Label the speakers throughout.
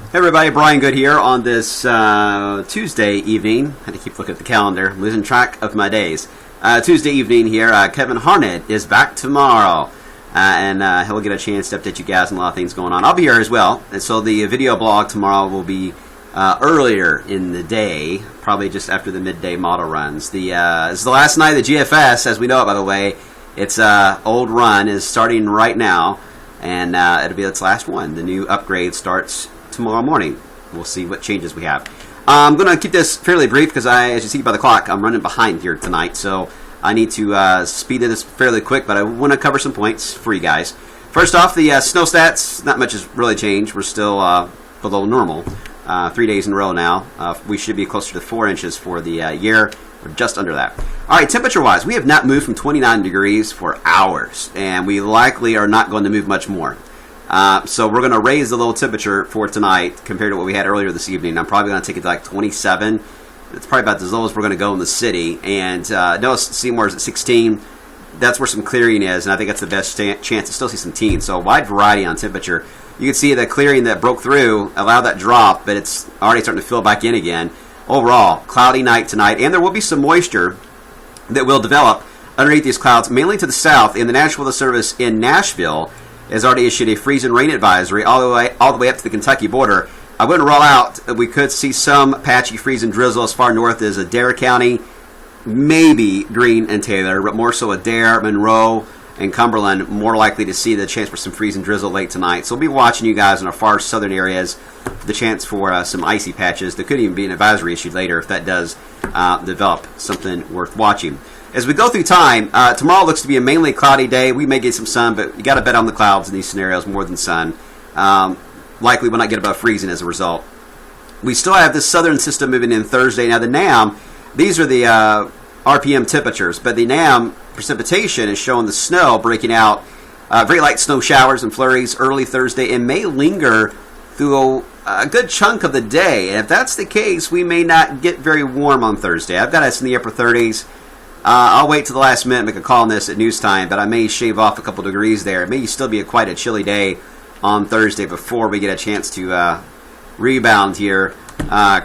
Speaker 1: Hey everybody, Brian Good here on this Tuesday evening. I had to keep looking at the calendar, losing track of my days. Tuesday evening here, Kevin Harnett is back tomorrow, and he'll get a chance to update you guys on a lot of things going on. I'll be here as well, and so the video blog tomorrow will be earlier in the day, probably just after the midday model runs. This is the last night of the GFS, as we know it, by the way. Its old run is starting right now, and it'll be its last one. The new upgrade starts tomorrow morning. We'll see what changes we have. I'm going to keep this fairly brief because as you see by the clock, I'm running behind here tonight, so I need to speed this fairly quick, but I want to cover some points for you guys. First off, the snow stats, not much has really changed. We're still below normal. 3 days in a row now. We should be closer to 4 inches for the year. We're just under that. All right, temperature-wise, we have not moved from 29 degrees for hours, and we likely are not going to move much more. So we're going to raise the low temperature for tonight compared to what we had earlier this evening. I'm probably going to take it to like 27. It's probably about as low as we're going to go in the city. And notice Seymour's at 16. That's where some clearing is, and I think that's the best chance to still see some teens. So a wide variety on temperature. You can see the clearing that broke through allowed that drop, but it's already starting to fill back in again. Overall, cloudy night tonight, and there will be some moisture that will develop underneath these clouds, mainly to the south. And the National Weather Service in Nashville has already issued a freeze and rain advisory all the way up to the Kentucky border. I wouldn't rule out that we could see some patchy freeze and drizzle as far north as Adair County, maybe Greene and Taylor, but more so Adair, Monroe, and Cumberland, more likely to see the chance for some freeze and drizzle late tonight. So we'll be watching you guys in our far southern areas for the chance for some icy patches. There could even be an advisory issued later if that does develop something worth watching. As we go through time, tomorrow looks to be a mainly cloudy day. We may get some sun, but you got to bet on the clouds in these scenarios more than sun. Likely we'll not get above freezing as a result. We still have this southern system moving in Thursday. Now the NAM, these are the RPM temperatures, but the NAM precipitation is showing the snow breaking out. Very light snow showers and flurries early Thursday and may linger through a good chunk of the day. And if that's the case, we may not get very warm on Thursday. I've got us in the upper 30s. I'll wait to the last minute and make a call on this at news time, but I may shave off a couple degrees there. It may still be quite a chilly day on Thursday before we get a chance to rebound here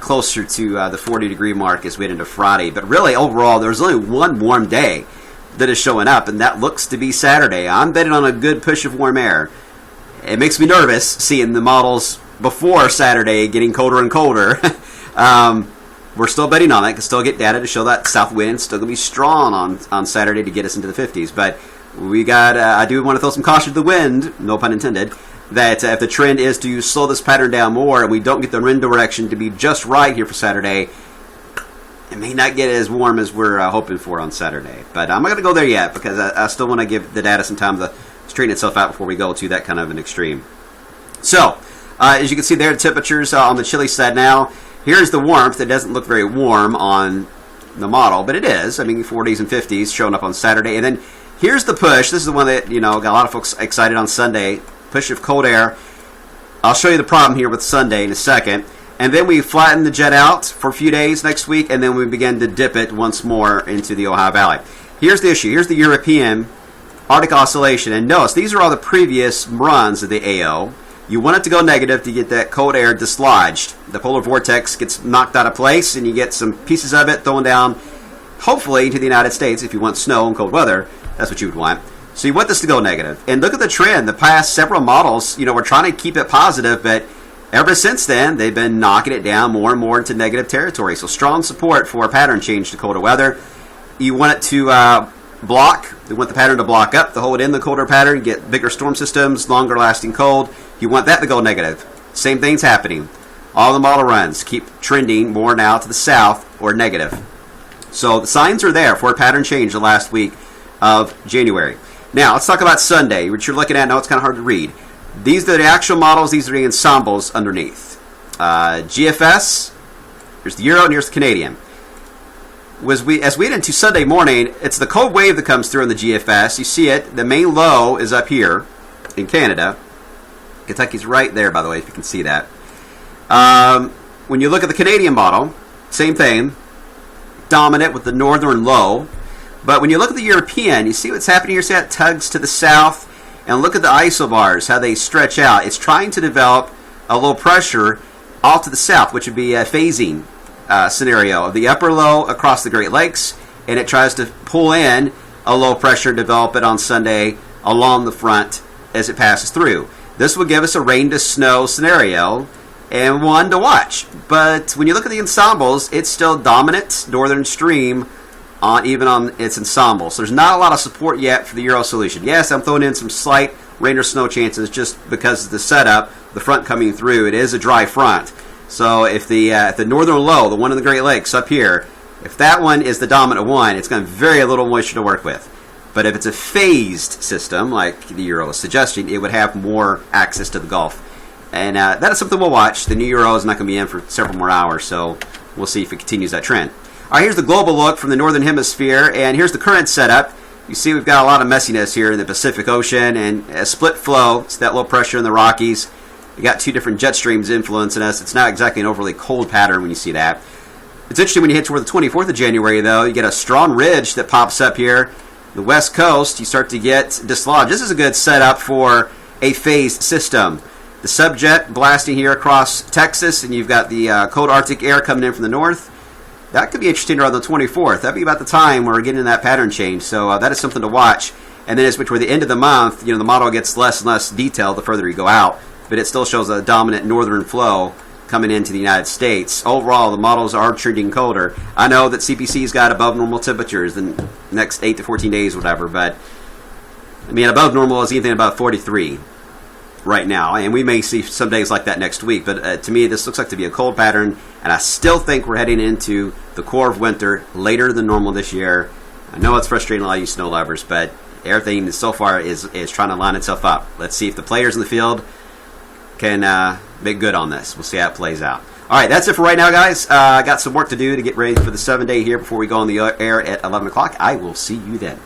Speaker 1: closer to the 40-degree mark as we head into Friday. But really, overall, there's only one warm day that is showing up, and that looks to be Saturday. I'm betting on a good push of warm air. It makes me nervous seeing the models before Saturday getting colder and colder. We're still betting on it. Can still get data to show that south wind still going to be strong on Saturday to get us into the 50s. But we got. I do want to throw some caution to the wind, no pun intended, that if the trend is to slow this pattern down more and we don't get the wind direction to be just right here for Saturday, it may not get as warm as we're hoping for on Saturday. But I'm not going to go there yet because I still want to give the data some time to straighten itself out before we go to that kind of an extreme. So, as you can see there, the temperatures on the chilly side now. Here's the warmth. It doesn't look very warm on the model, but it is. I mean, 40s and 50s showing up on Saturday. And then here's the push. This is the one that, got a lot of folks excited on Sunday. Push of cold air. I'll show you the problem here with Sunday in a second. And then we flatten the jet out for a few days next week, and then we begin to dip it once more into the Ohio Valley. Here's the issue. Here's the European Arctic Oscillation. And notice, these are all the previous runs of the AO. You want it to go negative to get that cold air dislodged. The polar vortex gets knocked out of place, and you get some pieces of it thrown down, hopefully, to the United States. If you want snow and cold weather, that's what you would want. So you want this to go negative. And look at the trend. The past several models, we're trying to keep it positive, but ever since then, they've been knocking it down more and more into negative territory. So strong support for a pattern change to colder weather. You want it to block. You want the pattern to block up, to hold in the colder pattern, get bigger storm systems, longer lasting cold. You want that to go negative. Same thing's happening. All the model runs keep trending more now to the south or negative. So the signs are there for a pattern change the last week of January. Now, let's talk about Sunday, which you're looking at now. It's kind of hard to read. These are the actual models. These are the ensembles underneath. GFS, here's the Euro, and here's the Canadian. As we head into Sunday morning, it's the cold wave that comes through in the GFS. You see it. The main low is up here in Canada. Kentucky's right there, by the way, if you can see that. When you look at the Canadian model, same thing. Dominant with the northern low. But when you look at the European, you see what's happening here. See how it tugs to the south? And look at the isobars, how they stretch out. It's trying to develop a low pressure off to the south, which would be a phasing scenario of the upper low across the Great Lakes, and it tries to pull in a low pressure and develop it on Sunday along the front as it passes through. This would give us a rain to snow scenario and one to watch. But when you look at the ensembles, it's still dominant northern stream even on its ensemble. So there's not a lot of support yet for the Euro solution. Yes, I'm throwing in some slight rain or snow chances just because of the setup, the front coming through. It is a dry front. So if the northern low, the one in the Great Lakes up here, if that one is the dominant one, it's going to have very little moisture to work with. But if it's a phased system, like the Euro is suggesting, it would have more access to the Gulf. And that is something we'll watch. The new Euro is not going to be in for several more hours, so we'll see if it continues that trend. All right, here's the global look from the northern hemisphere, and here's the current setup. You see we've got a lot of messiness here in the Pacific Ocean, and a split flow. It's that low pressure in the Rockies. You got two different jet streams influencing us. It's not exactly an overly cold pattern when you see that. It's interesting when you hit toward the 24th of January, though. You get a strong ridge that pops up here. The west coast, you start to get dislodged. This is a good setup for a phased system. The subjet blasting here across Texas, and you've got the cold Arctic air coming in from the north. That could be interesting around the 24th. That'd be about the time where we're getting that pattern change. So that is something to watch. And then as we toward the end of the month, the model gets less and less detailed the further you go out. But it still shows a dominant northern flow coming into the United States. Overall, the models are trending colder. I know that CPC's got above normal temperatures the next 8 to 14 days, whatever. But, above normal is anything about 43 right now. And we may see some days like that next week. But to me, this looks like to be a cold pattern. And I still think we're heading into the core of winter later than normal this year. I know it's frustrating a lot of you snow lovers, but everything so far is trying to line itself up. Let's see if the players in the field can make good on this. We'll see how it plays out. All right, that's it for right now, guys. I got some work to do to get ready for the 7-day here before we go on the air at 11 o'clock. I will see you then.